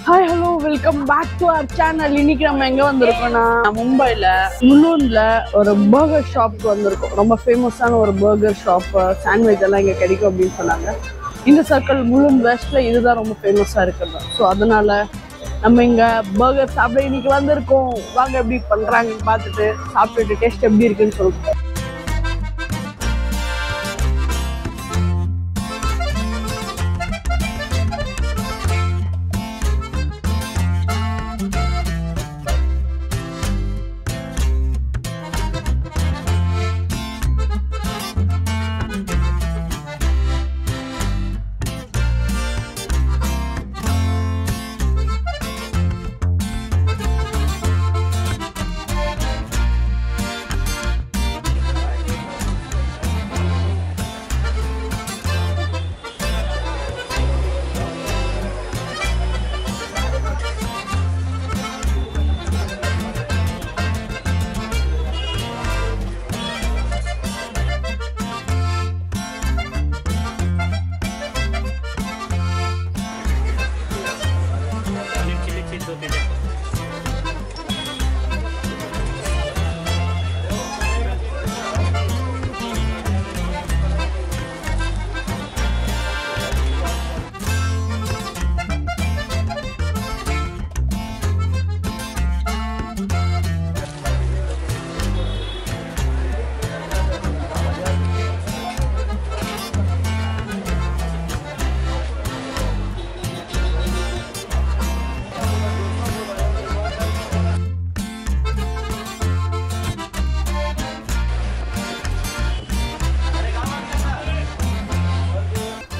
Hi hello welcome back to our channel. இன்னைக்கு நம்ம எங்கே வந்திருக்கோம்னா மும்பையில் முலூனில் ஒரு பர்கர் ஷாப்க்கு வந்திருக்கோம். ரொம்ப ஃபேமஸான ஒரு பர்கர் ஷாப், சாண்ட்விச் எல்லாம் இங்கே கிடைக்கும் அப்படின்னு சொன்னாங்க. இந்த சர்க்கிள் முலூன் வெஸ்ட்டில் இதுதான் ரொம்ப ஃபேமஸாக இருக்குது. ஸோ அதனால நம்ம இங்கே பர்கர் சாப்பிட இன்னைக்கு வந்திருக்கோம். வாங்க எப்படி பண்ணுறாங்கன்னு பார்த்துட்டு சாப்பிட்டுட்டு டேஸ்ட் எப்படி இருக்குன்னு சொல்லுவோம்.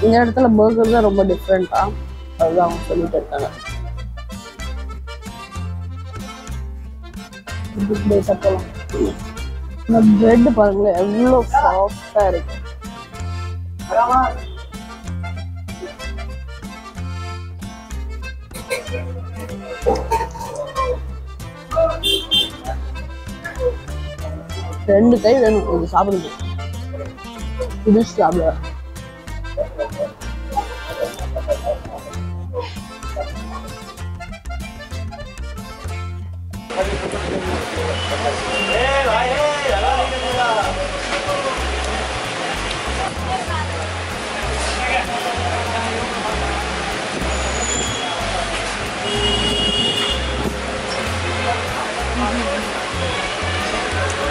இந்த இடத்துல பர்கர் தான் ரொம்ப டிஃப்ரெண்டா, அதுதான் அவங்க சொல்லிட்டு இருக்காங்க. இந்த பிரெட் பாருங்களேன் எவ்வளோ சாஃப்டா இருக்கு. ரெண்டு கை வேணும் இது சாப்பிடுது. இது சாப்பிட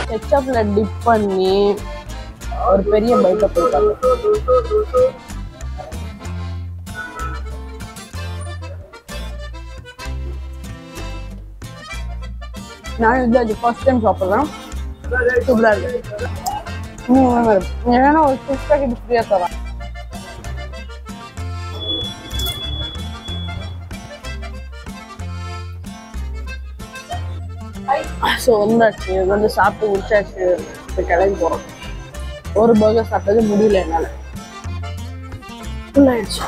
கெச்சப்ல டிப் பண்ணி ஒரு பெரிய பைட்டை போட்டாங்க. நான் இது ஃபர்ஸ்ட் டைம் சாப்பிட்றேன். சூப்பராக இருக்கு. ஏன்னா ஒரு 6 பேக்கெட் ஃப்ரீயாக தரேன். ஸோ வந்தாச்சு, வந்து சாப்பிட்டு முடிச்சாச்சு. இப்போ கிளம்பி போகிறோம். ஒரு பர்கர் சாப்பிட்டது முடியல என்னால், ஃபுல்லாகிடுச்சு.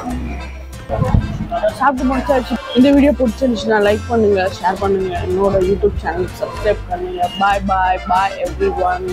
சாப்பிட்டு முடிச்சாச்சு. இந்த வீடியோ பிடிச்சிருந்துச்சுன்னா லைக் பண்ணுங்க, ஷேர் பண்ணுங்க, என்னோட யூடியூப் சேனல் சப்ஸ்கிரைப் பண்ணுங்க. பாய் பாய் பாய் எவ்ரி ஒன்.